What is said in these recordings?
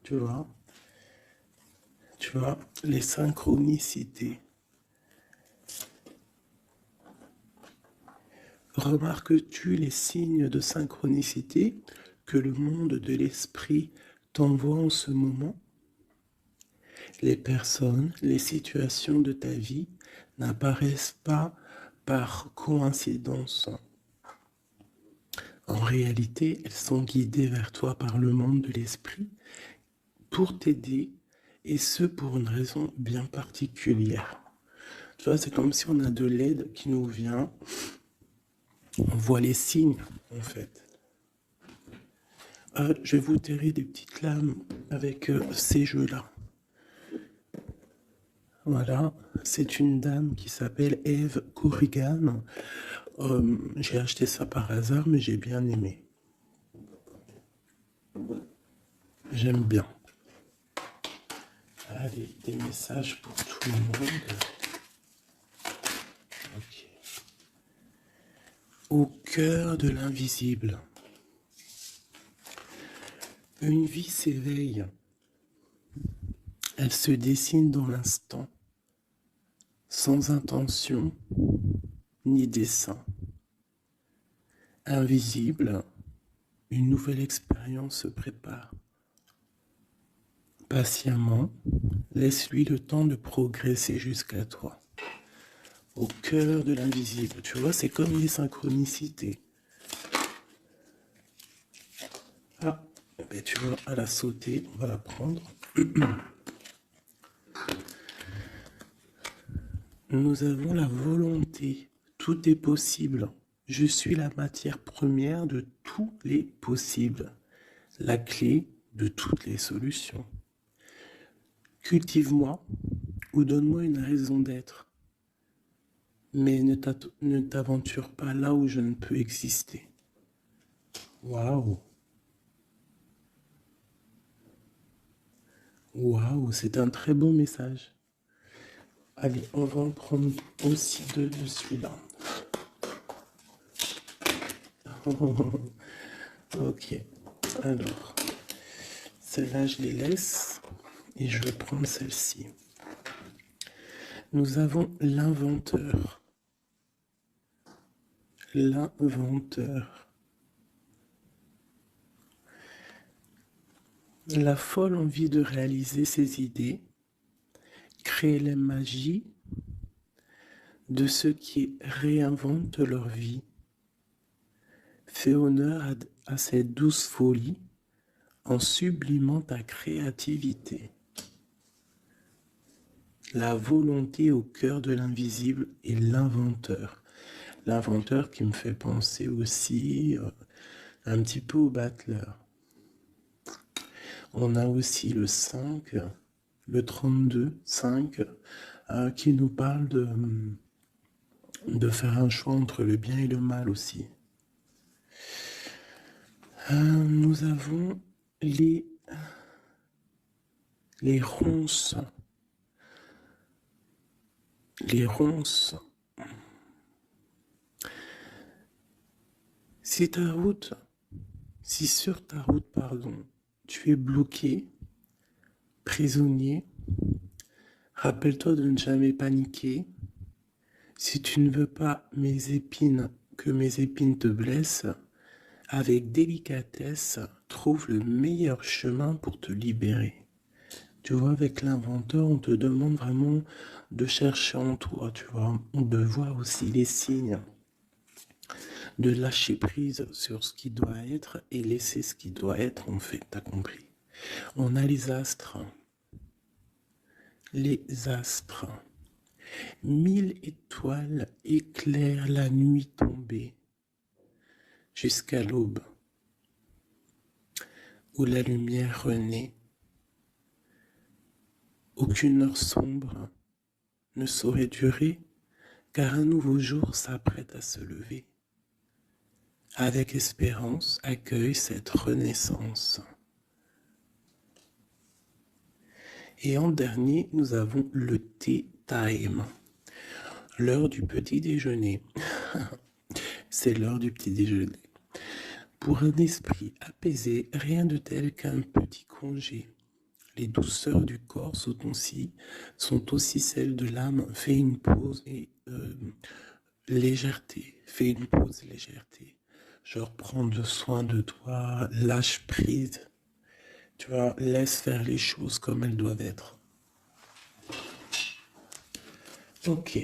Tu vois, tu vois, les synchronicités. Remarques-tu les signes de synchronicité que le monde de l'esprit t'envoie en ce moment? Les personnes, les situations de ta vie n'apparaissent pas par coïncidence. En réalité, elles sont guidées vers toi par le monde de l'esprit pour t'aider, et ce pour une raison bien particulière. Tu vois, c'est comme si on a de l'aide qui nous vient, on voit les signes en fait. Je vais vous terrer des petites lames avec ces jeux-là. Voilà, c'est une dame qui s'appelle Eve Corrigan. J'ai acheté ça par hasard, mais j'ai bien aimé. J'aime bien. Allez, des messages pour tout le monde. Ok. Au cœur de l'invisible. Une vie s'éveille. Elle se dessine dans l'instant, sans intention ni dessein. Invisible, une nouvelle expérience se prépare. Patiemment, laisse-lui le temps de progresser jusqu'à toi. Au cœur de l'invisible, tu vois, c'est comme les synchronicités. Ah, ben tu vois, elle a sauté, on va la prendre. Nous avons la volonté, tout est possible. Je suis la matière première de tous les possibles, la clé de toutes les solutions. Cultive-moi ou donne-moi une raison d'être, mais ne t'aventure pas là où je ne peux exister. Waouh! Waouh, c'est un très bon message. Allez, on va en prendre aussi deux de celui-là. Ok, alors, celle-là, je les laisse et je vais prendre celle-ci. Nous avons l'inventeur. L'inventeur. La folle envie de réaliser ses idées, créer la magie de ceux qui réinventent leur vie. Fais honneur à cette douce folie en sublimant ta créativité. La volonté au cœur de l'invisible est l'inventeur. L'inventeur qui me fait penser aussi un petit peu au battleur. On a aussi le 5, le 32, 5, qui nous parle de faire un choix entre le bien et le mal aussi. Nous avons les ronces. Les ronces. Si sur ta route, tu es bloqué, prisonnier, rappelle-toi de ne jamais paniquer. Si tu ne veux pas que mes épines te blessent, avec délicatesse, trouve le meilleur chemin pour te libérer. Tu vois, avec l'inventeur, on te demande vraiment de chercher en toi, tu vois, de voir aussi les signes, de lâcher prise sur ce qui doit être et laisser ce qui doit être en fait, t'as compris. On a les astres. Les astres. 1000 étoiles éclairent la nuit tombée jusqu'à l'aube, où la lumière renaît. Aucune heure sombre ne saurait durer, car un nouveau jour s'apprête à se lever. Avec espérance, accueille cette renaissance. Et en dernier, nous avons le tea time, l'heure du petit déjeuner. C'est l'heure du petit déjeuner. Pour un esprit apaisé, rien de tel qu'un petit congé. Les douceurs du corps sont aussi celles de l'âme. Fais une pause et légèreté. Fais une pause légèreté. Genre prendre soin de toi, lâche prise. Tu vois, laisse faire les choses comme elles doivent être. Ok,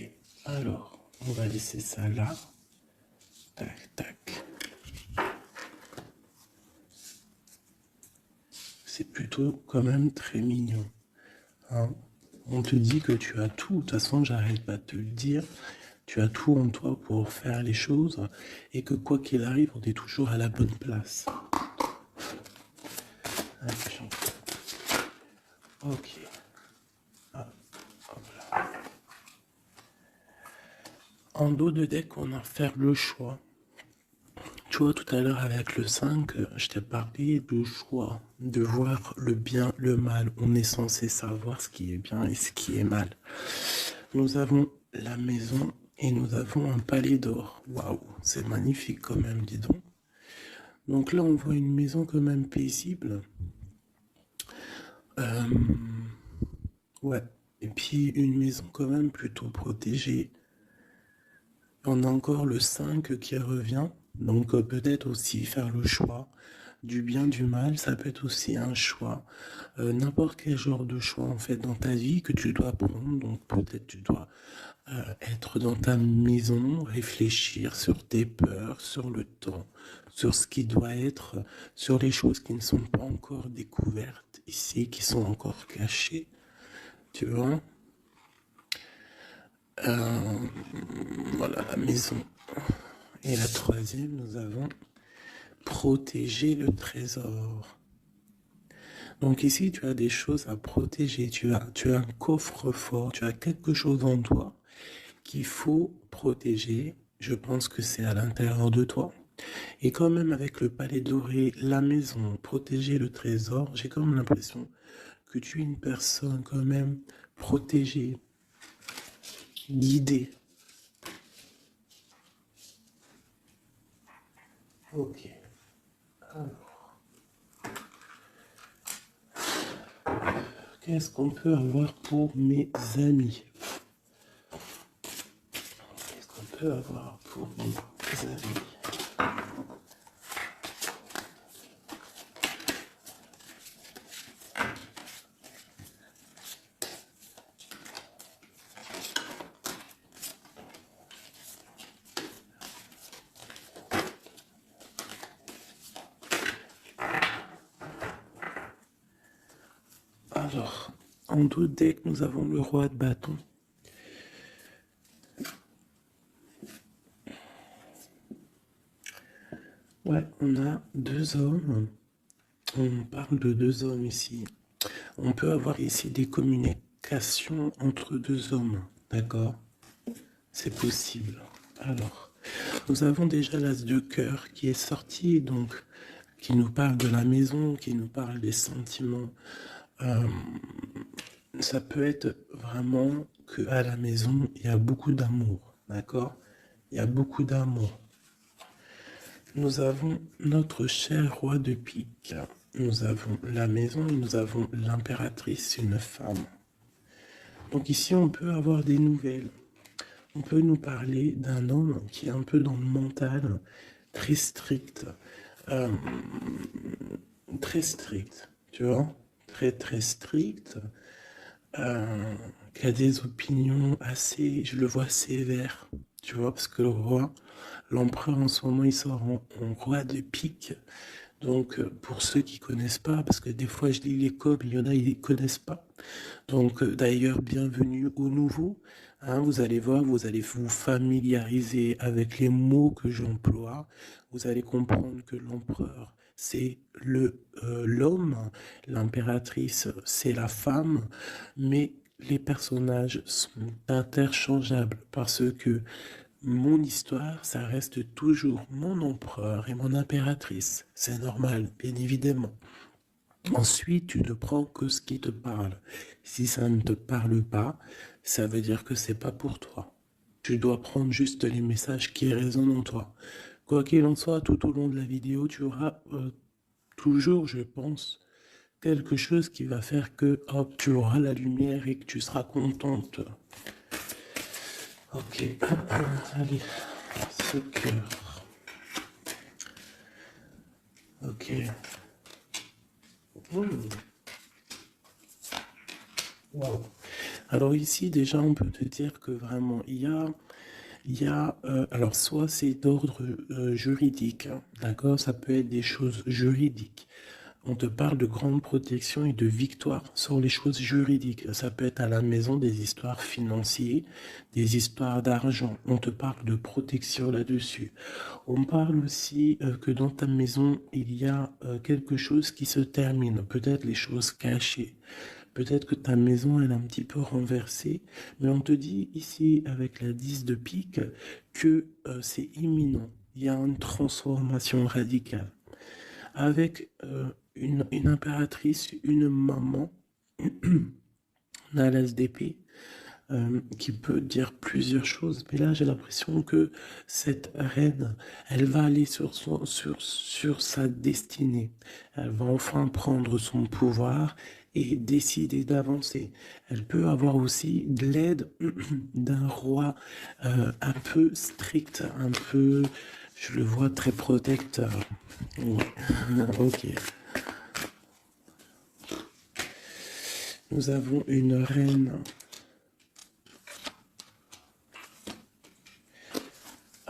alors, on va laisser ça là. Tac, tac. C'est plutôt quand même très mignon. Hein, on te dit que tu as tout. De toute façon, j'arrête pas de te le dire. Tu as tout en toi pour faire les choses et que quoi qu'il arrive, on est toujours à la bonne place. Ok. Ah, hop là. En dos de deck, on a faire le choix. Tu vois, tout à l'heure avec le 5, je t'ai parlé du choix, de voir le bien, le mal. On est censé savoir ce qui est bien et ce qui est mal. Nous avons la maison et nous avons un palais d'or. Waouh, c'est magnifique quand même, dis donc. Donc là, on voit une maison quand même paisible. Ouais. Et puis une maison quand même plutôt protégée. On a encore le 5 qui revient. Donc peut-être aussi faire le choix du bien, du mal. Ça peut être aussi un choix. N'importe quel genre de choix en fait dans ta vie que tu dois prendre. Donc peut-être tu dois être dans ta maison, réfléchir sur tes peurs, sur le temps, sur ce qui doit être, sur les choses qui ne sont pas encore découvertes ici, qui sont encore cachées. Tu vois, voilà la maison. Et la troisième, nous avons protéger le trésor. Donc ici, tu as des choses à protéger. Tu as un coffre-fort, tu as quelque chose en toi qu'il faut protéger. Je pense que c'est à l'intérieur de toi. Et quand même avec le palais doré, la maison, protéger le trésor, j'ai quand même l'impression que tu es une personne quand même protégée, guidée. Ok. Alors, qu'est-ce qu'on peut avoir pour mes amis? Qu'est-ce qu'on peut avoir pour mes amis? Alors, en deux decks, nous avons le roi de bâton. Ouais, on a deux hommes. On parle de deux hommes ici. On peut avoir ici des communications entre deux hommes, d'accord? C'est possible. Alors, nous avons déjà l'as de cœur qui est sorti, donc qui nous parle de la maison, qui nous parle des sentiments. Ça peut être vraiment que à la maison, il y a beaucoup d'amour, d'accord? Il y a beaucoup d'amour. Nous avons notre cher roi de pique. Nous avons la maison et nous avons l'impératrice, une femme. Donc ici, on peut avoir des nouvelles. On peut nous parler d'un homme qui est un peu dans le mental, très strict. Euh, Très strict, tu vois? Très très strict. Qui a des opinions assez, je le vois sévère, tu vois, parce que le roi, l'empereur en ce moment, il sort en roi de pique. Donc, pour ceux qui connaissent pas, parce que des fois je lis les codes, il y en a, ils connaissent pas. Donc, d'ailleurs, bienvenue aux nouveaux. Hein, vous allez voir, vous allez vous familiariser avec les mots que j'emploie. Vous allez comprendre que l'empereur, c'est l'homme, l'impératrice, c'est la femme, mais les personnages sont interchangeables parce que mon histoire, ça reste toujours mon empereur et mon impératrice. C'est normal, bien évidemment. Ensuite, tu ne prends que ce qui te parle. Si ça ne te parle pas, ça veut dire que c'est pas pour toi. Tu dois prendre juste les messages qui résonnent en toi. Quoi qu'il en soit, tout au long de la vidéo, tu auras toujours, je pense, quelque chose qui va faire que, hop, tu auras la lumière et que tu seras contente. Ok, allez, ce cœur. Ok. Wow. Alors ici, déjà, on peut te dire que vraiment, alors soit c'est d'ordre juridique, hein, d'accord? Ça peut être des choses juridiques. On te parle de grande protection et de victoire sur les choses juridiques. Ça peut être à la maison des histoires financières, des histoires d'argent. On te parle de protection là-dessus. On parle aussi que dans ta maison, il y a quelque chose qui se termine, peut-être les choses cachées. Peut-être que ta maison elle est un petit peu renversée, mais on te dit ici avec la 10 de pique que c'est imminent. Il y a une transformation radicale. Avec une impératrice, une maman, à l'as d'épée, qui peut dire plusieurs choses. Mais là, j'ai l'impression que cette reine, elle va aller sur sa destinée. Elle va enfin prendre son pouvoir et décider d'avancer. Elle peut avoir aussi de l'aide d'un roi un peu strict, un peu, je le vois très protecteur. Ouais. Ok. Nous avons une reine.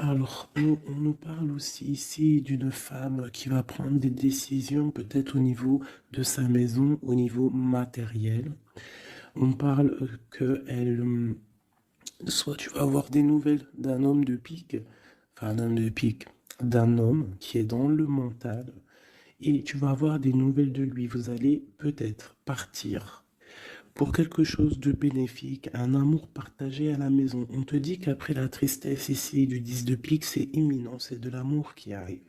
Alors, on nous parle aussi ici d'une femme qui va prendre des décisions peut-être au niveau de sa maison, au niveau matériel. On parle que soit tu vas avoir des nouvelles d'un homme de pique, enfin un homme de pique, d'un homme qui est dans le mental, et tu vas avoir des nouvelles de lui. Vous allez peut-être partir pour quelque chose de bénéfique, un amour partagé à la maison. On te dit qu'après la tristesse ici du 10 de pique, c'est imminent, c'est de l'amour qui arrive.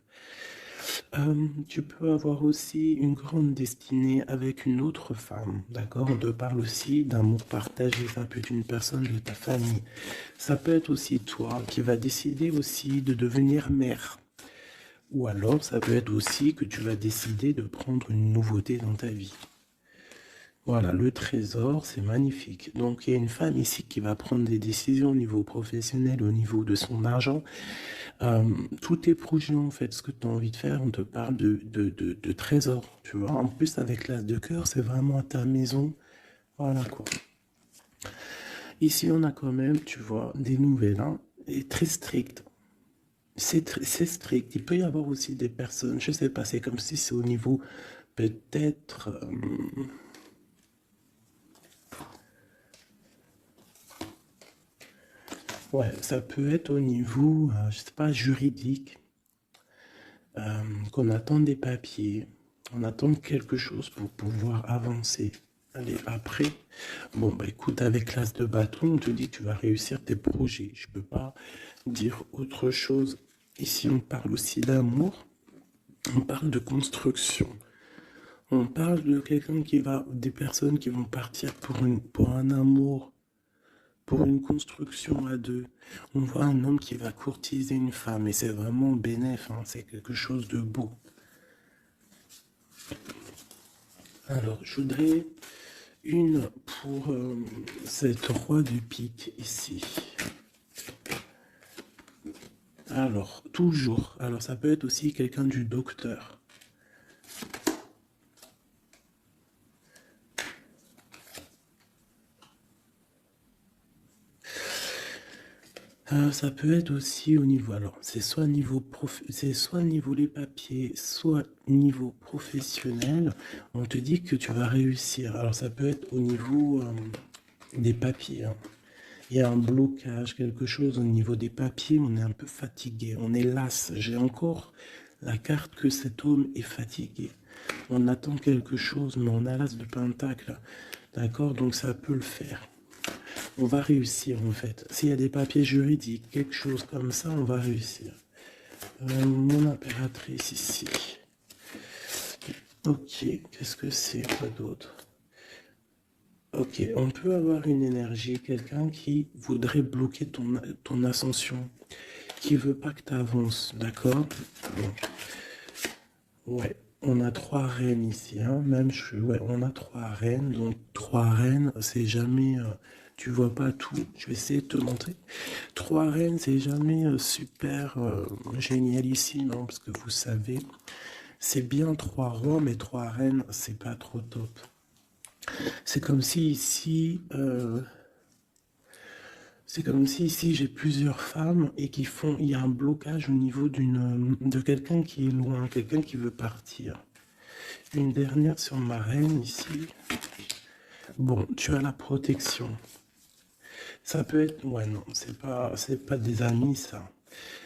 Tu peux avoir aussi une grande destinée avec une autre femme, d'accord? On te parle aussi d'amour partagé, ça peut être une personne de ta famille. Ça peut être aussi toi qui vas décider aussi de devenir mère. Ou alors, ça peut être aussi que tu vas décider de prendre une nouveauté dans ta vie. Voilà, le trésor, c'est magnifique. Donc, il y a une femme ici qui va prendre des décisions au niveau professionnel, au niveau de son argent. Tous tes projets, en fait, ce que tu as envie de faire, on te parle de trésor, tu vois. En plus, avec l'as de cœur, c'est vraiment à ta maison. Voilà, quoi. Ici, on a quand même, tu vois, des nouvelles, hein, et très strictes. C'est strict. Il peut y avoir aussi des personnes, je sais pas, c'est comme si c'est au niveau, peut-être... ouais, ça peut être au niveau, je sais pas, juridique, qu'on attend des papiers, on attend quelque chose pour pouvoir avancer. Allez, après, bon, bah écoute, avec l'as de bâton, on te dit que tu vas réussir tes projets. Je peux pas dire autre chose. Ici, on parle aussi d'amour, on parle de construction. On parle de quelqu'un qui va, des personnes qui vont partir pour un amour, pour une construction à deux. On voit un homme qui va courtiser une femme et c'est vraiment bénéf, hein, c'est quelque chose de beau. Alors, je voudrais une pour cette roi du pique ici. Alors, toujours. Alors, ça peut être aussi quelqu'un du docteur. Ça peut être aussi au niveau, alors c'est soit niveau les papiers, soit niveau professionnel. On te dit que tu vas réussir. Alors ça peut être au niveau des papiers, hein. Il y a un blocage, quelque chose au niveau des papiers. On est un peu fatigué, on est las. J'ai encore la carte que cet homme est fatigué. On attend quelque chose, mais on a l'as de pentacle. D'accord, donc ça peut le faire. On va réussir en fait. S'il y a des papiers juridiques, quelque chose comme ça, on va réussir. Mon impératrice ici. Ok, qu'est-ce que c'est quoi d'autre? Ok, on peut avoir une énergie, quelqu'un qui voudrait bloquer ton ascension, qui veut pas que tu avances, d'accord? Bon. Ouais, on a 3 reines ici, hein. Même ouais, on a 3 reines, donc 3 reines, c'est jamais, tu vois pas tout. Je vais essayer de te montrer. 3 reines, c'est jamais super génialissime, hein, parce que vous savez, c'est bien 3 rois, mais 3 reines, c'est pas trop top. C'est comme si ici, j'ai plusieurs femmes et il y a un blocage au niveau de quelqu'un qui est loin, quelqu'un qui veut partir. Une dernière sur ma reine ici. Bon, tu as la protection. Ça peut être, ouais, non, c'est pas des amis, ça.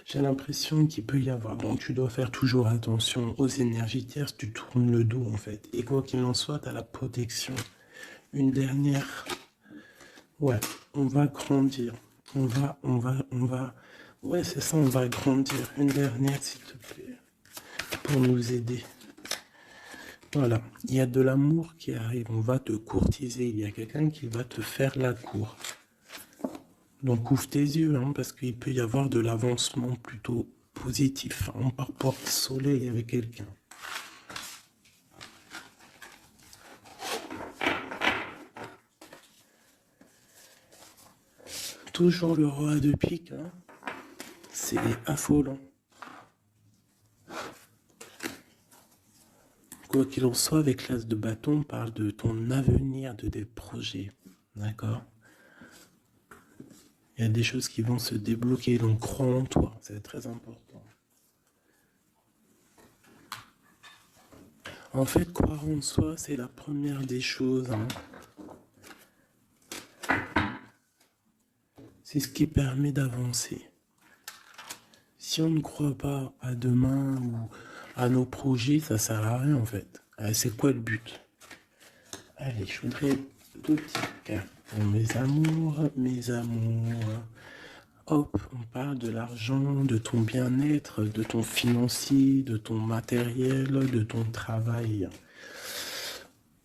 J'ai l'impression qu'il peut y avoir. Bon, tu dois faire toujours attention aux énergies tierces, tu tournes le dos, en fait. Et quoi qu'il en soit, tu as la protection. Une dernière. Ouais, on va grandir. On va. Ouais, c'est ça, on va grandir. Une dernière, s'il te plaît, pour nous aider. Voilà, il y a de l'amour qui arrive, on va te courtiser, il y a quelqu'un qui va te faire la cour. Donc ouvre tes yeux, hein, parce qu'il peut y avoir de l'avancement plutôt positif. On part porte-soleil avec quelqu'un. Toujours le roi de pique, hein. C'est affolant. Quoi qu'il en soit, avec l'as de bâton, on parle de ton avenir, de tes projets. D'accord? Il y a des choses qui vont se débloquer, donc crois en toi, c'est très important. En fait, croire en soi, c'est la première des choses, hein. C'est ce qui permet d'avancer. Si on ne croit pas à demain ou à nos projets, ça sert à rien en fait. C'est quoi le but? Allez, je voudrais 2 petites cartes pour mes amours, mes amours. Hop, on parle de l'argent, de ton bien-être, de ton financier, de ton matériel, de ton travail.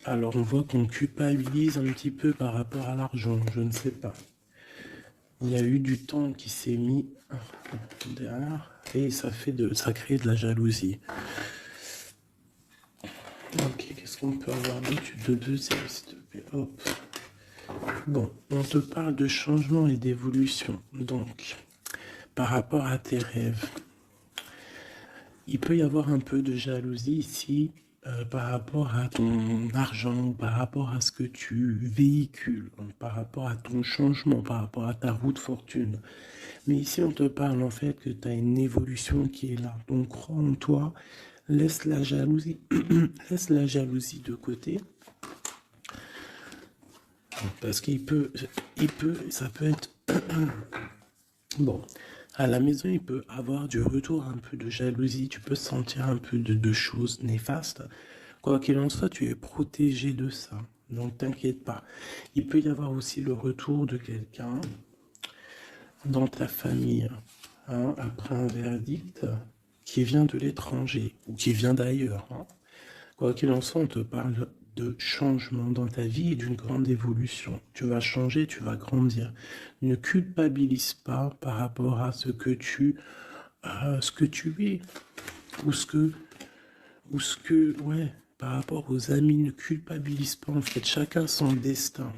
Alors on voit qu'on culpabilise un petit peu par rapport à l'argent, je ne sais pas. Il y a eu du temps qui s'est mis derrière et ça crée de la jalousie. Ok, qu'est-ce qu'on peut avoir d'autre de deuxième, s'il te plaît? Hop. Bon, on te parle de changement et d'évolution. Donc, par rapport à tes rêves, il peut y avoir un peu de jalousie ici par rapport à ton argent, par rapport à ce que tu véhicules, par rapport à ton changement, par rapport à ta route fortune. Mais ici, on te parle en fait que tu as une évolution qui est là. Donc, crois en toi, laisse la jalousie, laisse la jalousie de côté. Parce ça peut être... Bon, à la maison, il peut avoir du retour, un peu de jalousie, tu peux sentir un peu de choses néfastes. Quoi qu'il en soit, tu es protégé de ça. Donc, t'inquiète pas. Il peut y avoir aussi le retour de quelqu'un dans ta famille, hein, après un verdict qui vient de l'étranger ou qui vient d'ailleurs, hein. Quoi qu'il en soit, on te parle de changement dans ta vie et d'une grande évolution. Tu vas changer, tu vas grandir. Ne culpabilise pas par rapport à ce que tu es ouais, par rapport aux amis. Ne culpabilise pas. En fait, chacun son destin.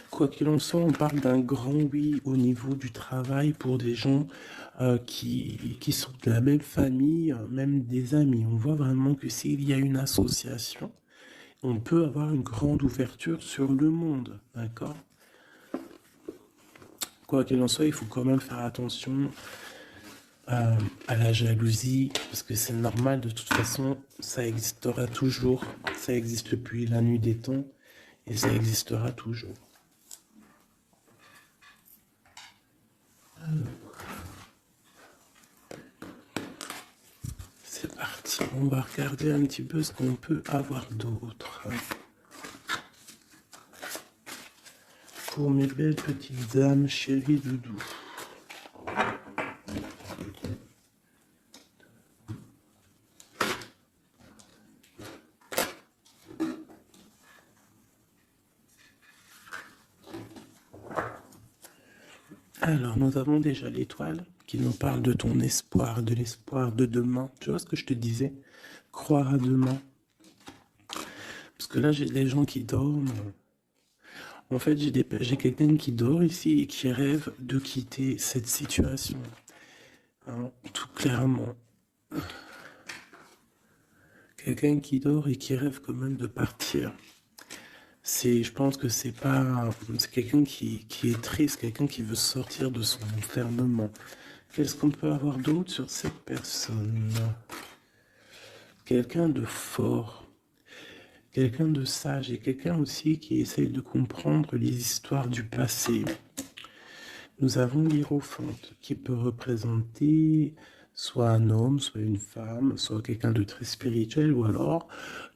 Quoi qu'il en soit, on parle d'un grand oui au niveau du travail pour des gens qui sont de la même famille, même des amis. On voit vraiment que s'il y a une association, on peut avoir une grande ouverture sur le monde, d'accord? Quoi qu'il en soit, il faut quand même faire attention à la jalousie, parce que c'est normal, de toute façon, ça existera toujours, ça existe depuis la nuit des temps, et ça existera toujours. C'est parti, on va regarder un petit peu ce qu'on peut avoir d'autre. Pour mes belles petites âmes, chéries doudou. Alors, nous avons déjà l'étoile qui nous parle de ton espoir, de l'espoir de demain. Tu vois ce que je te disais? Croire à demain. Parce que là, j'ai des gens qui dorment. En fait, j'ai quelqu'un qui dort ici et qui rêve de quitter cette situation. Hein, tout clairement. Quelqu'un qui dort et qui rêve quand même de partir. Je pense que c'est quelqu'un qui est triste, quelqu'un qui veut sortir de son enfermement. Qu'est-ce qu'on peut avoir d'autre sur cette personne? Quelqu'un de fort, quelqu'un de sage et quelqu'un aussi qui essaye de comprendre les histoires du passé. Nous avons l'Hiérophante qui peut représenter soit un homme, soit une femme, soit quelqu'un de très spirituel, ou alors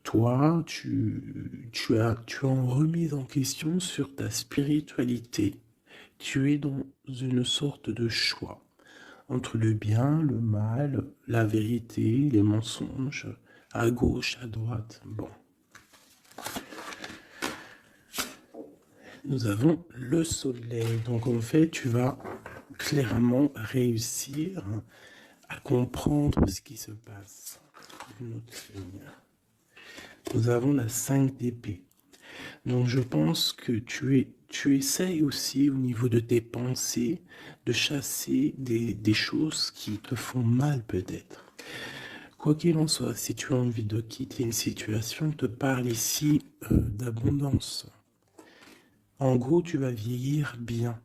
toi, tu es en remise en question sur ta spiritualité. Tu es dans une sorte de choix entre le bien, le mal, la vérité, les mensonges, à gauche, à droite. Bon. Nous avons le soleil. Donc en fait, tu vas clairement réussir à comprendre ce qui se passe. Une autre ligne. Nous avons la 5 d'épée. Donc je pense que tu essayes aussi au niveau de tes pensées de chasser des choses qui te font mal peut-être. Quoi qu'il en soit, si tu as envie de quitter une situation, je te parle ici d'abondance. En gros, tu vas vieillir bien.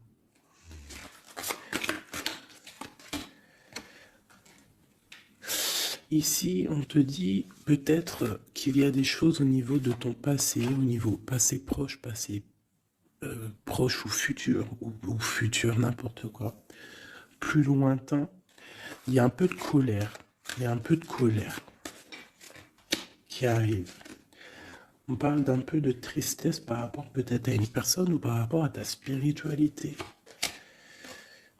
Ici, on te dit peut-être qu'il y a des choses au niveau de ton passé, au niveau passé proche ou futur, n'importe quoi, plus lointain. Il y a un peu de colère, qui arrive. On parle d'un peu de tristesse par rapport peut-être à une personne ou par rapport à ta spiritualité.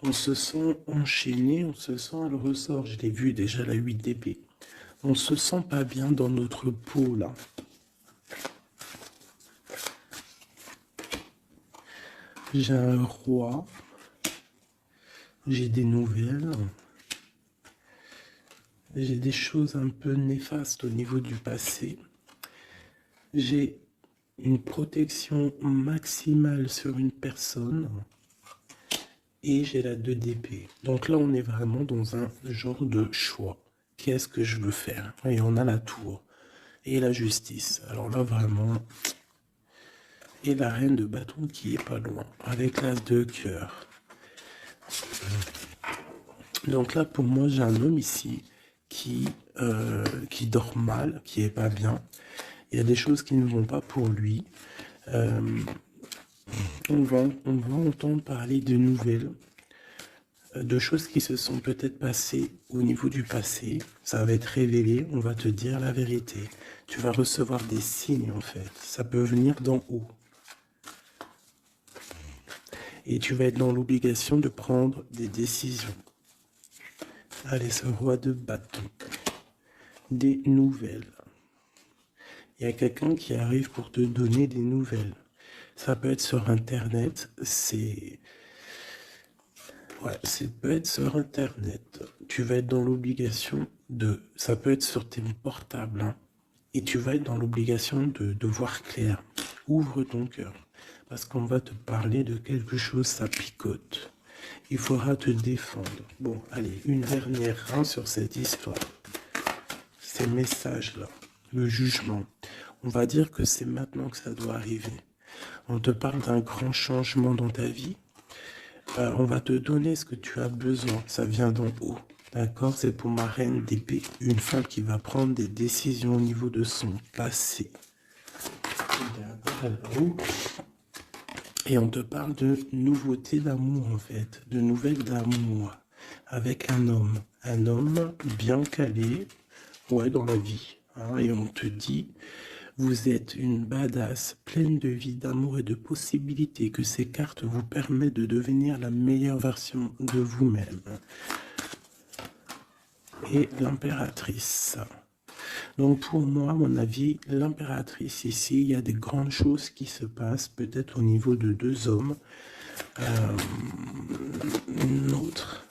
On se sent enchaîné, on se sent à le ressort. Je l'ai vu déjà, la 8 d'épée. On se sent pas bien dans notre peau, là. J'ai un roi. J'ai des nouvelles. J'ai des choses un peu néfastes au niveau du passé. J'ai une protection maximale sur une personne. Et j'ai la 2 d'épée. Donc là, on est vraiment dans un genre de choix. Qu'est-ce que je veux faire? Et on a la tour. Et la justice. Alors là, vraiment... Et la reine de bâton qui est pas loin. Avec l'as de cœur. Donc là, pour moi, j'ai un homme ici qui dort mal, qui est pas bien. Il y a des choses qui ne vont pas pour lui. On va entendre parler de nouvelles, de choses qui se sont peut-être passées au niveau du passé. Ça va être révélé, on va te dire la vérité. Tu vas recevoir des signes en fait. Ça peut venir d'en haut. Et tu vas être dans l'obligation de prendre des décisions. Allez, ce roi de bâton. Des nouvelles. Il y a quelqu'un qui arrive pour te donner des nouvelles. Ça peut être sur Internet, ça peut être sur Internet. Tu vas être dans l'obligation ça peut être sur tes portables, hein, et tu vas être dans l'obligation de voir clair. Ouvre ton cœur, parce qu'on va te parler de quelque chose, ça picote. Il faudra te défendre. Bon, allez, une dernière sur cette histoire. Ces messages-là, le jugement. On va dire que c'est maintenant que ça doit arriver. On te parle d'un grand changement dans ta vie. On va te donner ce que tu as besoin. Ça vient d'en haut. D'accord? C'est pour ma reine d'épée. Une femme qui va prendre des décisions au niveau de son passé. Et on te parle de nouveautés d'amour, en fait. De nouvelles d'amour. Avec un homme. Un homme bien calé. Ouais, dans la vie. Hein, et on te dit... Vous êtes une badass pleine de vie, d'amour et de possibilités, que ces cartes vous permettent de devenir la meilleure version de vous-même. Et l'impératrice. Donc pour moi, à mon avis, l'impératrice ici, il y a des grandes choses qui se passent, peut-être au niveau de 2 hommes. Une autre.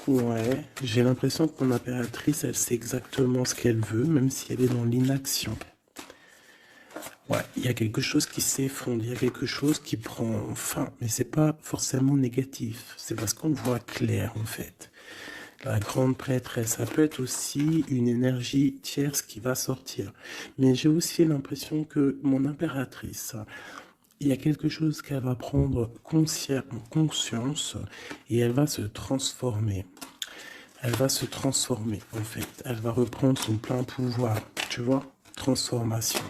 Ouais, j'ai l'impression que mon impératrice, elle sait exactement ce qu'elle veut, même si elle est dans l'inaction. Ouais, il y a quelque chose qui s'effondre, il y a quelque chose qui prend fin, mais c'est pas forcément négatif, c'est parce qu'on voit clair en fait. La grande prêtresse, ça peut être aussi une énergie tierce qui va sortir. Mais j'ai aussi l'impression que mon impératrice, il y a quelque chose qu'elle va prendre conscience et elle va se transformer. Elle va se transformer en fait. Elle va reprendre son plein pouvoir. Tu vois? Transformation.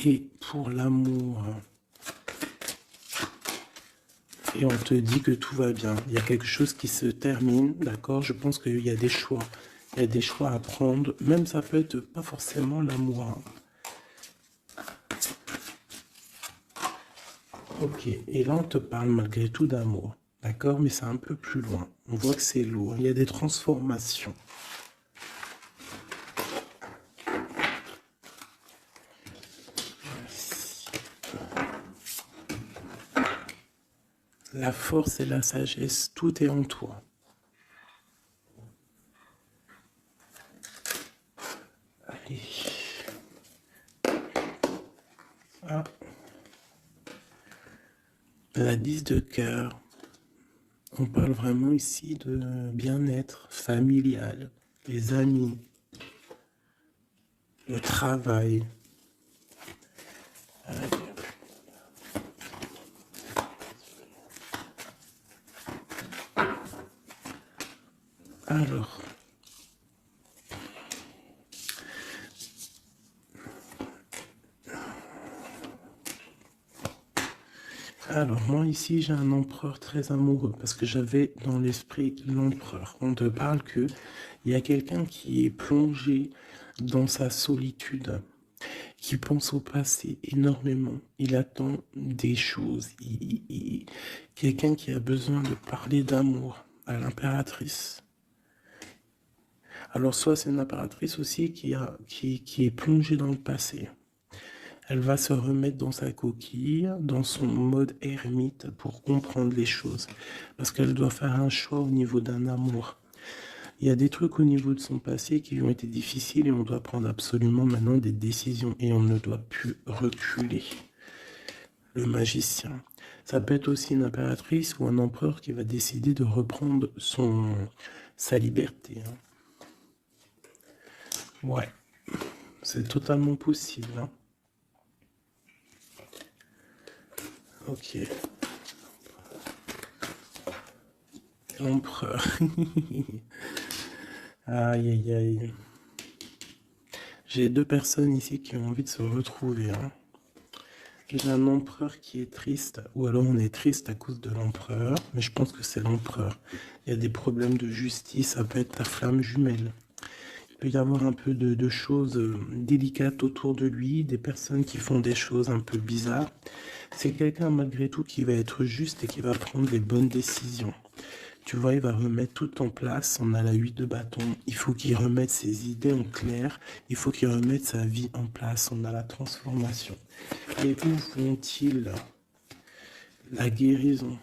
Et pour l'amour, et on te dit que tout va bien. Il y a quelque chose qui se termine, d'accord? Je pense qu'il y a des choix. Il y a des choix à prendre. Même ça peut être pas forcément l'amour. Hein. Ok, et là on te parle malgré tout d'amour. D'accord? Mais c'est un peu plus loin. On voit que c'est lourd. Il y a des transformations. La force et la sagesse, tout est en toi. Allez. Ah. La 10 de cœur. On parle vraiment ici de bien-être familial, les amis, le travail. Alors, moi ici j'ai un empereur très amoureux parce que j'avais dans l'esprit l'empereur. On te parle que il y a quelqu'un qui est plongé dans sa solitude, qui pense au passé énormément. Il attend des choses. Quelqu'un qui a besoin de parler d'amour à l'impératrice. Alors soit c'est une impératrice aussi qui est plongée dans le passé. Elle va se remettre dans sa coquille, dans son mode ermite pour comprendre les choses. Parce qu'elle doit faire un choix au niveau d'un amour. Il y a des trucs au niveau de son passé qui ont été difficiles et on doit prendre absolument maintenant des décisions et on ne doit plus reculer. Le magicien. Ça peut être aussi une impératrice ou un empereur qui va décider de reprendre sa liberté. Hein. Ouais, c'est totalement possible. Hein. Ok. L'empereur. Aïe, aïe, aïe. J'ai deux personnes ici qui ont envie de se retrouver. Hein. J'ai un empereur qui est triste, ou alors on est triste à cause de l'empereur, mais je pense que c'est l'empereur. Il y a des problèmes de justice, ça peut être la flamme jumelle. Il peut y avoir un peu de choses délicates autour de lui, des personnes qui font des choses un peu bizarres. C'est quelqu'un malgré tout qui va être juste et qui va prendre les bonnes décisions. Tu vois, il va remettre tout en place. On a la 8 de bâton. Il faut qu'il remette ses idées en clair. Il faut qu'il remette sa vie en place. On a la transformation. Et où font-ils la guérison?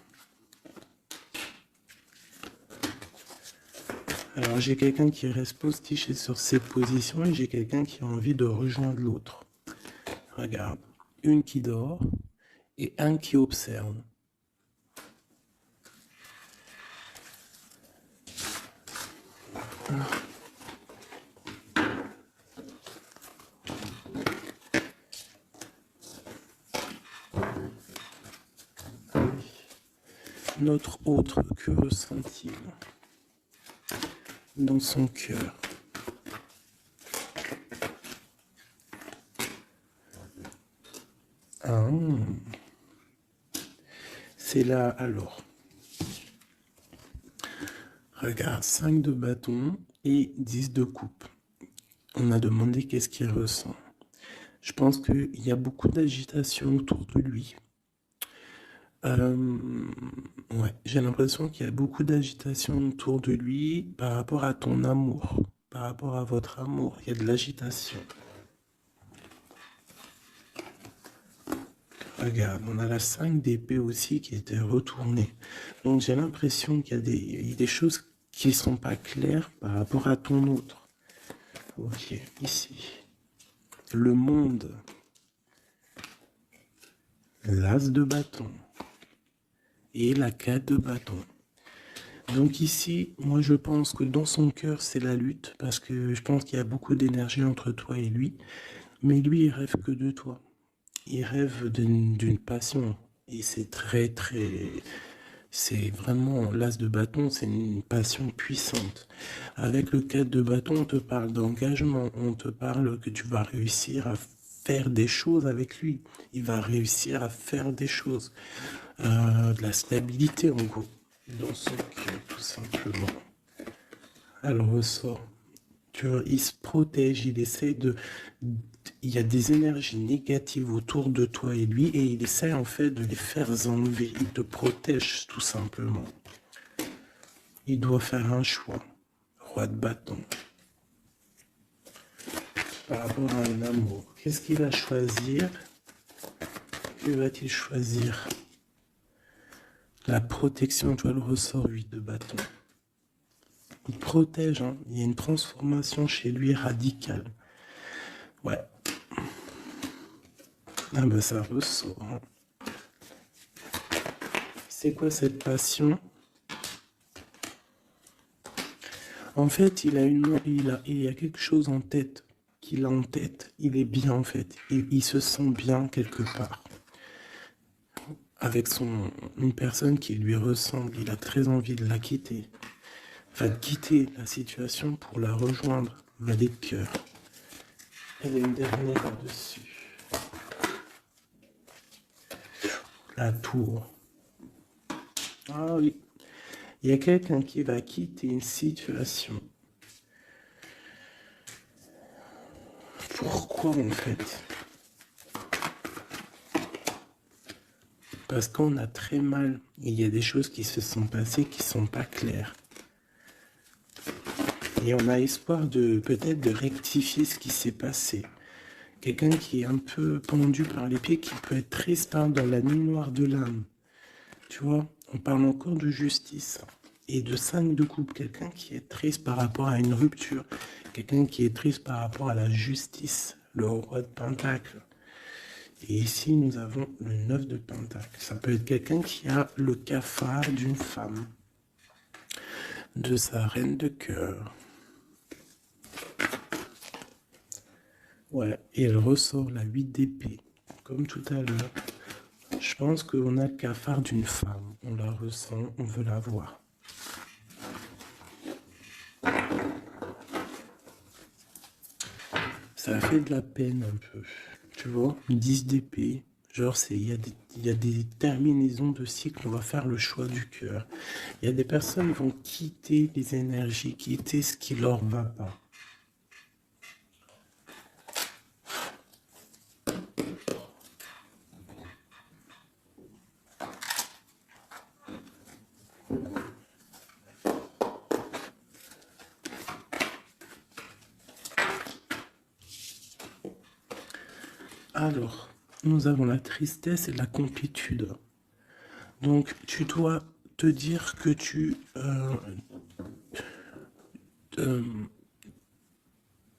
Alors j'ai quelqu'un qui reste postiché sur ses positions et j'ai quelqu'un qui a envie de rejoindre l'autre. Regarde, une qui dort et un qui observe. Notre autre, que ressent-il dans son cœur? Ah, c'est là alors. Regarde, 5 de bâton et 10 de coupe. On a demandé qu'est-ce qu'il ressent. Je pense qu'il y a beaucoup d'agitation autour de lui. Ouais, j'ai l'impression qu'il y a beaucoup d'agitation autour de lui par rapport à ton amour, par rapport à votre amour. Il y a de l'agitation. Regarde, on a la 5 d'épée aussi qui était retournée. Donc j'ai l'impression qu'il y a des choses qui ne sont pas claires par rapport à ton autre. Ok, ici. Le monde. L'as de bâton. Et la 4 de bâton. Donc ici, moi je pense que dans son cœur c'est la lutte, parce que je pense qu'il y a beaucoup d'énergie entre toi et lui, mais lui il rêve que de toi. Il rêve d'une passion, et c'est c'est vraiment l'as de bâton, c'est une passion puissante. Avec le 4 de bâton, on te parle d'engagement, on te parle que tu vas réussir à faire des choses avec lui. Il va réussir à faire des choses. De la stabilité en gros, dans son cœur, tout simplement. Elle ressort. Tu vois, il se protège, il essaie de... Il y a des énergies négatives autour de toi et lui, et il essaie en fait de les faire enlever. Il te protège tout simplement. Il doit faire un choix. Roi de bâton. Par rapport à un amour. Qu'est-ce qu'il va choisir? Que va-t-il choisir? La protection, tu vois, le ressort 8 de bâton. Il protège, hein. Il y a une transformation chez lui radicale. Ouais. Ah ben ça ressort. Hein. C'est quoi cette passion? En fait, il y a quelque chose en tête, qu'il a en tête. Il est bien en fait. Il se sent bien quelque part. Avec une personne qui lui ressemble. Il a très envie de la quitter. Va quitter la situation pour la rejoindre. Valet de cœur. Elle est une dernière là-dessus. La tour. Ah oui. Il y a quelqu'un qui va quitter une situation. Pourquoi en fait? Parce qu'on a très mal. Il y a des choses qui se sont passées qui ne sont pas claires. Et on a espoir de peut-être de rectifier ce qui s'est passé. Quelqu'un qui est un peu pendu par les pieds, qui peut être triste hein, dans la nuit noire de l'âme. Tu vois, on parle encore de justice et de 5 de coupe. Quelqu'un qui est triste par rapport à une rupture. Quelqu'un qui est triste par rapport à la justice. Le roi de Pentacle. Et ici, nous avons le 9 de Pentacle. Ça peut être quelqu'un qui a le cafard d'une femme. De sa reine de cœur. Ouais, et elle ressort la 8 d'épée. Comme tout à l'heure. Je pense qu'on a le cafard d'une femme. On la ressent, on veut la voir. Ça fait de la peine un peu. Tu vois, 10 d'épée. Genre, il y a des terminaisons de cycle, on va faire le choix du cœur. Il y a des personnes qui vont quitter les énergies, quitter ce qui leur va pas. Alors, nous avons la tristesse et la complétude. Donc, tu dois te dire que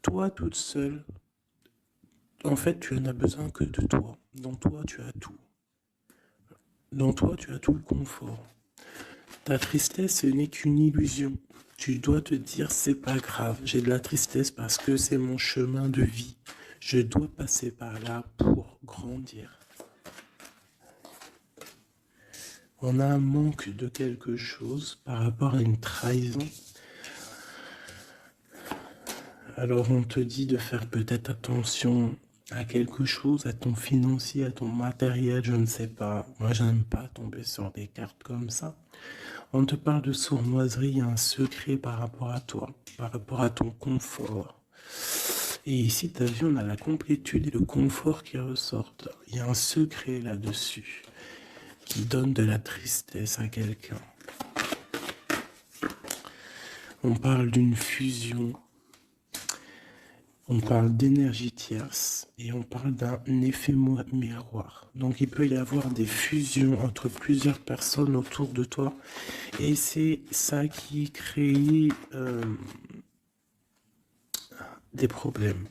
toi toute seule, en fait, tu en as besoin que de toi. Dans toi, tu as tout. Dans toi, tu as tout le confort. Ta tristesse, ce n'est qu'une illusion. Tu dois te dire, c'est pas grave, j'ai de la tristesse parce que c'est mon chemin de vie. Je dois passer par là pour grandir. On a un manque de quelque chose par rapport à une trahison. Alors on te dit de faire peut-être attention à quelque chose, à ton financier, à ton matériel, je ne sais pas. Moi, je n'aime pas tomber sur des cartes comme ça. On te parle de sournoiserie, il y a un secret par rapport à toi, par rapport à ton confort. Et ici, tu as vu, on a la complétude et le confort qui ressortent. Il y a un secret là-dessus qui donne de la tristesse à quelqu'un. On parle d'une fusion. On parle d'énergie tierce et on parle d'un effet miroir. Donc il peut y avoir des fusions entre plusieurs personnes autour de toi et c'est ça qui crée des problèmes.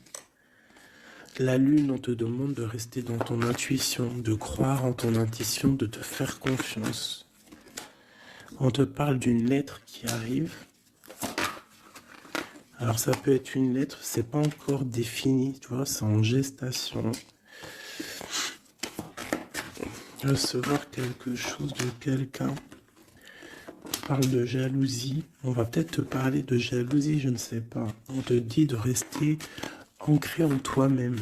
La lune, on te demande de rester dans ton intuition, de croire en ton intuition, de te faire confiance. On te parle d'une lettre qui arrive. Alors ça peut être une lettre, c'est pas encore défini, tu vois, c'est en gestation. Recevoir quelque chose de quelqu'un. On parle de jalousie. On va peut-être te parler de jalousie, je ne sais pas. On te dit de rester ancré en toi-même.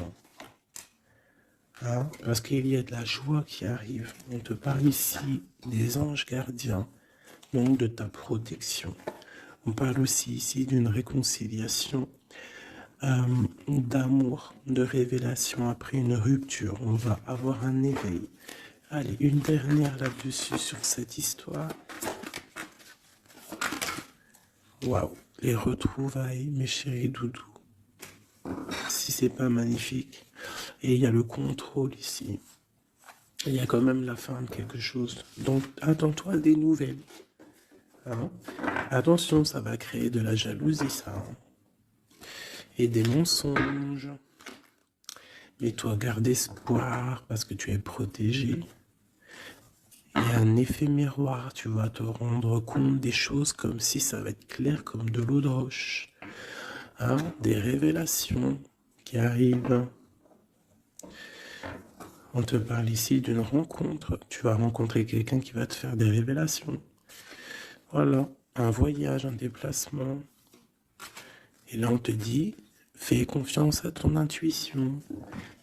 Hein, parce qu'il y a de la joie qui arrive. On te parle ici des anges gardiens, donc de ta protection. On parle aussi ici d'une réconciliation, d'amour, de révélation après une rupture. On va avoir un éveil. Allez, une dernière là-dessus sur cette histoire. Waouh, les retrouvailles, mes chéris doudous. Si c'est pas magnifique. Et il y a le contrôle ici. Il y a quand même la fin de quelque chose. Donc, attends-toi à des nouvelles. Hein? Attention, ça va créer de la jalousie, ça. Hein? Et des mensonges. Mais toi, garde espoir parce que tu es protégé. Il y a un effet miroir. Tu vas te rendre compte des choses comme si ça va être clair comme de l'eau de roche. Hein? Des révélations qui arrivent. On te parle ici d'une rencontre. Tu vas rencontrer quelqu'un qui va te faire des révélations. Voilà, un voyage, un déplacement. Et là, on te dit, fais confiance à ton intuition.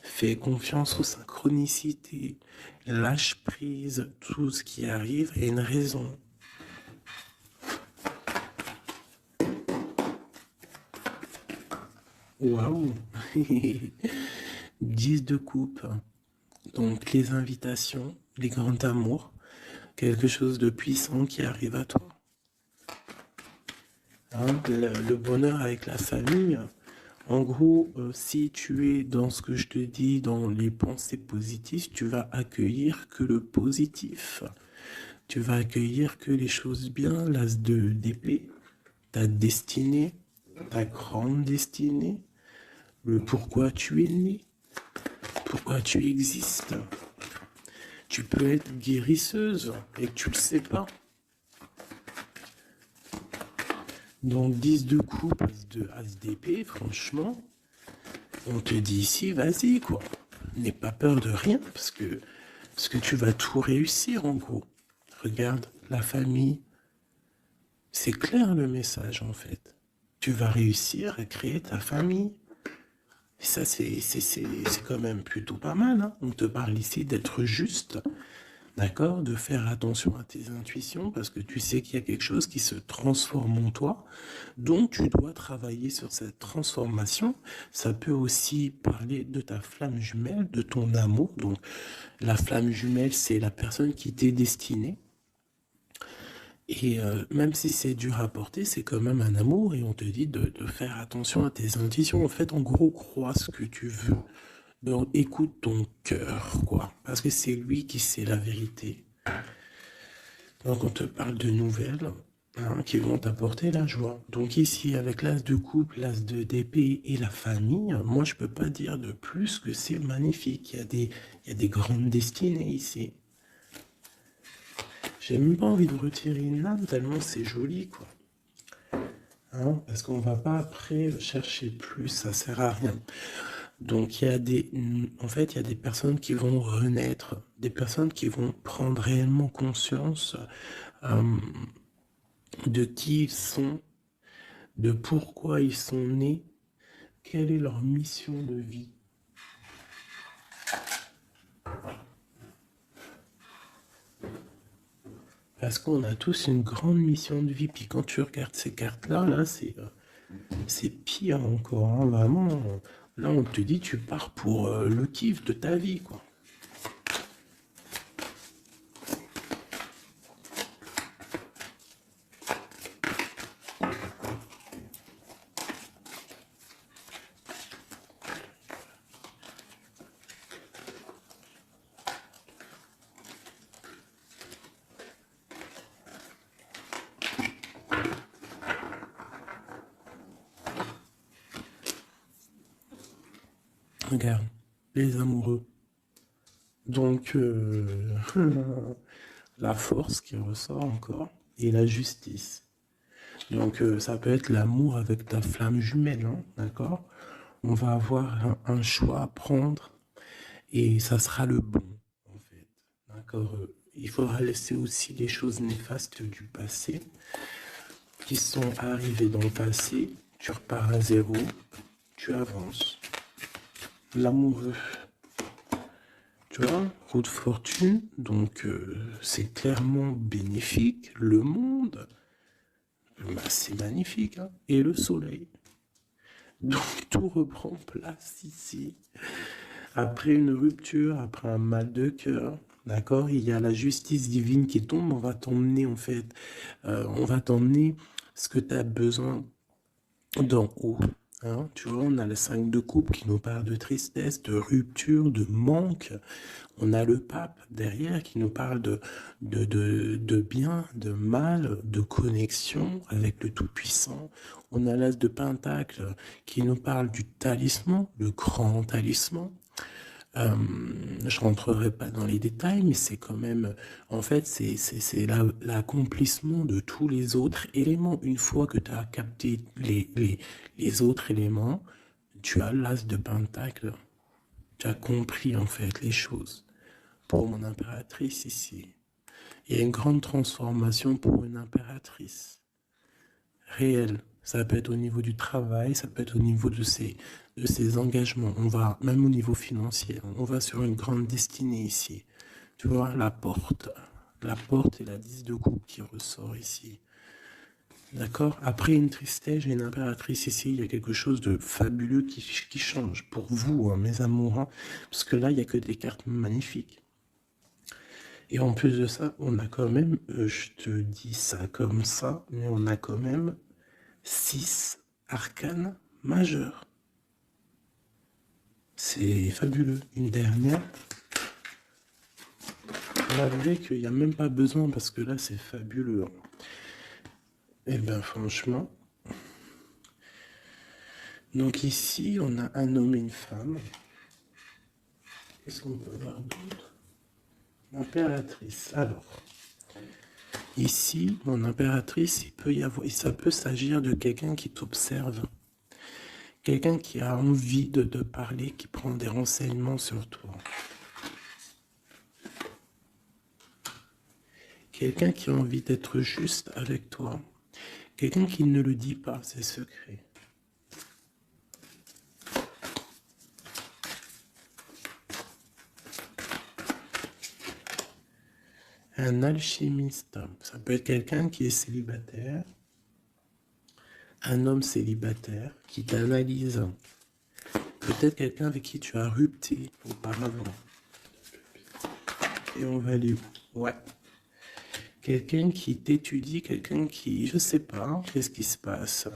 Fais confiance aux synchronicités. Lâche prise. Tout ce qui arrive a une raison. Waouh 10 de coupe. Donc, les invitations, les grands amours. Quelque chose de puissant qui arrive à toi. Hein, le bonheur avec la famille. En gros, si tu es dans ce que je te dis, dans les pensées positives, tu vas accueillir que le positif. Tu vas accueillir que les choses bien, l'as d'épée, ta destinée, ta grande destinée, le pourquoi tu es né, pourquoi tu existes. Tu peux être guérisseuse et que tu le sais pas. Donc 10 de coupe, as d'épée, franchement, on te dit ici, vas-y quoi. N'aie pas peur de rien parce que tu vas tout réussir en gros. Regarde, la famille, c'est clair le message en fait. Tu vas réussir à créer ta famille. Et ça, c'est quand même plutôt pas mal. Hein. On te parle ici d'être juste, d'accord, de faire attention à tes intuitions parce que tu sais qu'il y a quelque chose qui se transforme en toi. Donc, tu dois travailler sur cette transformation. Ça peut aussi parler de ta flamme jumelle, de ton amour. Donc, la flamme jumelle, c'est la personne qui t'est destinée. Et même si c'est dur à porter, c'est quand même un amour et on te dit de faire attention à tes intuitions. En fait, en gros, crois ce que tu veux. Donc, écoute ton cœur, quoi. Parce que c'est lui qui sait la vérité. Donc, on te parle de nouvelles hein, qui vont t'apporter la joie. Donc, ici, avec l'as de coupe, l'as d'épée et la famille, moi, je peux pas dire de plus que c'est magnifique. Il y a des grandes destinées ici. J'ai même pas envie de retirer une âme tellement c'est joli, quoi. Hein, parce qu'on va pas après chercher plus, ça sert à rien. Donc en fait, il y a des personnes qui vont renaître, des personnes qui vont prendre réellement conscience de qui ils sont, de pourquoi ils sont nés, quelle est leur mission de vie. Parce qu'on a tous une grande mission de vie. Puis quand tu regardes ces cartes-là, là, c'est pire encore. Hein, vraiment, là, on te dit, tu pars pour le kiff de ta vie, quoi. Regarde, les amoureux. Donc, la force qui ressort encore et la justice. Donc, ça peut être l'amour avec ta flamme jumelle, hein, d'accord? On va avoir un choix à prendre et ça sera le bon, en fait. D'accord? Il faudra laisser aussi les choses néfastes du passé qui sont arrivées dans le passé. Tu repars à zéro, tu avances. L'amoureux. Tu vois, roue de fortune, donc c'est clairement bénéfique. Le monde, bah, c'est magnifique, hein. Et le soleil. Donc tout reprend place ici. Après une rupture, après un mal de cœur, d'accord, il y a la justice divine qui tombe. On va t'emmener en fait, on va t'emmener ce que tu as besoin d'en haut. Hein, tu vois, on a le 5 de coupe qui nous parle de tristesse, de rupture, de manque. On a le pape derrière qui nous parle de bien, de mal, de connexion avec le Tout-Puissant. On a l'as de Pentacle qui nous parle du talisman, le grand talisman. Je rentrerai pas dans les détails, mais c'est quand même, en fait, c'est l'accomplissement de tous les autres éléments. Une fois que tu as capté les autres éléments, tu as l'as de Pentacle. Tu as compris, en fait, les choses. Pour mon impératrice ici, il y a une grande transformation pour une impératrice. Réelle. Ça peut être au niveau du travail, ça peut être au niveau de ses engagements. On va, même au niveau financier, on va sur une grande destinée ici. Tu vois, la porte. La porte et la 10 de coupe qui ressort ici. D'accord? Après une tristesse, j'ai une impératrice ici. Il y a quelque chose de fabuleux qui change pour vous, hein, mes amours. Hein, parce que là, il n'y a que des cartes magnifiques. Et en plus de ça, on a quand même, je te dis ça comme ça, mais on a quand même 6 arcanes majeures. C'est fabuleux. Une dernière. Malgré qu'il n'y a même pas besoin parce que là c'est fabuleux. Et ben franchement. Donc ici on a un homme et une femme. Qu'est-ce qu'on peut voir d'autre? L'impératrice. Alors. Ici, mon impératrice, ça peut s'agir de quelqu'un qui t'observe. Quelqu'un qui a envie de te parler, qui prend des renseignements sur toi. Quelqu'un qui a envie d'être juste avec toi. Quelqu'un qui ne le dit pas, ses secrets. Un alchimiste, ça peut être quelqu'un qui est célibataire, un homme célibataire qui t'analyse. Peut-être quelqu'un avec qui tu as rupté auparavant. Et on va aller où? Ouais. Quelqu'un qui t'étudie, quelqu'un qui, je sais pas, qu'est-ce qui se passe?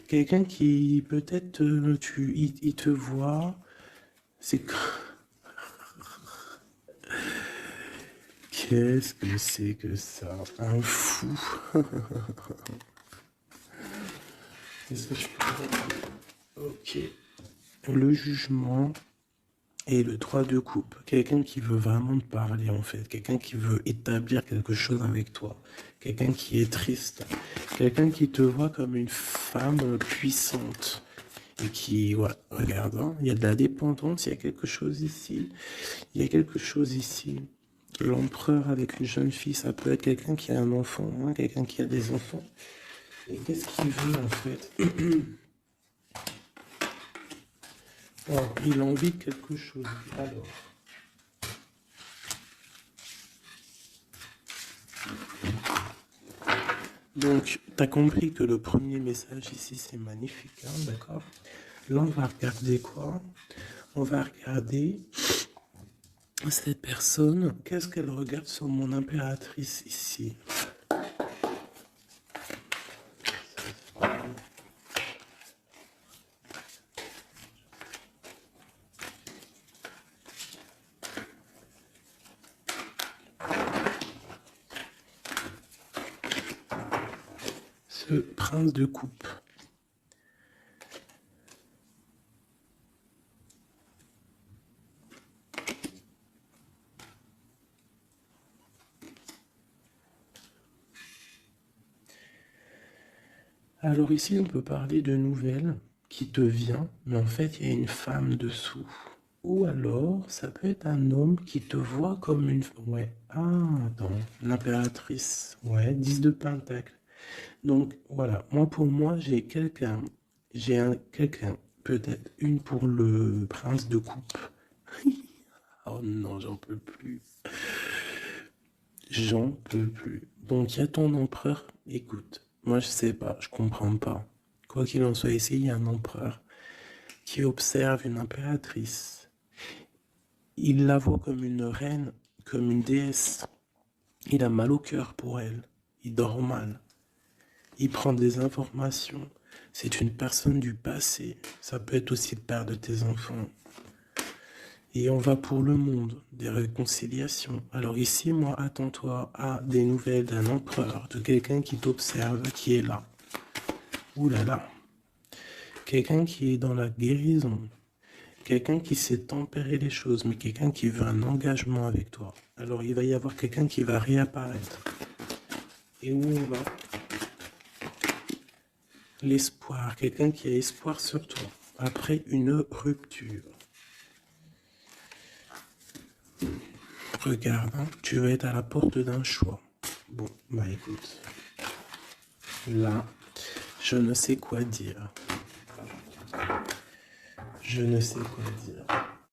Quelqu'un qui, peut-être, il te voit, c'est... Qu'est-ce que c'est que ça? Un fou. Qu'est-ce que je peux dire? Ok. Le jugement et le 3 de coupe. Quelqu'un qui veut vraiment te parler, en fait. Quelqu'un qui veut établir quelque chose avec toi. Quelqu'un qui est triste. Quelqu'un qui te voit comme une femme puissante. Et qui, ouais, regarde, hein, il y a de la dépendance, il y a quelque chose ici. Il y a quelque chose ici. L'empereur avec une jeune fille, ça peut être quelqu'un qui a un enfant, hein, quelqu'un qui a des enfants. Et qu'est-ce qu'il veut en fait? Oh, il a envie de quelque chose. Alors. Donc, tu as compris que le premier message ici, c'est magnifique, hein, d'accord? Là, on va regarder quoi? On va regarder cette personne. Qu'est-ce qu'elle regarde sur mon impératrice ici? Ce prince de coupe. Alors ici, on peut parler de nouvelles qui te vient, mais en fait, il y a une femme dessous. Ou alors, ça peut être un homme qui te voit comme une... Ouais, ah, attends, l'impératrice. Ouais, 10 de pentacle. Donc, voilà, moi, pour moi, j'ai quelqu'un. Quelqu'un, peut-être une pour le prince de coupe. Oh non, j'en peux plus. J'en peux plus. Donc, il y a ton empereur. Écoute, moi, je sais pas, je comprends pas. Quoi qu'il en soit, ici, il y a un empereur qui observe une impératrice. Il la voit comme une reine, comme une déesse. Il a mal au cœur pour elle. Il dort mal. Il prend des informations. C'est une personne du passé. Ça peut être aussi le père de tes enfants. Et on va pour le monde, des réconciliations. Alors ici, moi, attends-toi à des nouvelles d'un empereur, de quelqu'un qui t'observe, qui est là. Ouh là là. Quelqu'un qui est dans la guérison. Quelqu'un qui sait tempérer les choses, mais quelqu'un qui veut un engagement avec toi. Alors il va y avoir quelqu'un qui va réapparaître. Et où on va? L'espoir. Quelqu'un qui a espoir sur toi. Après une rupture. Regarde, hein, tu vas être à la porte d'un choix. Bon, bah écoute. Là, je ne sais quoi dire. Je ne sais quoi dire.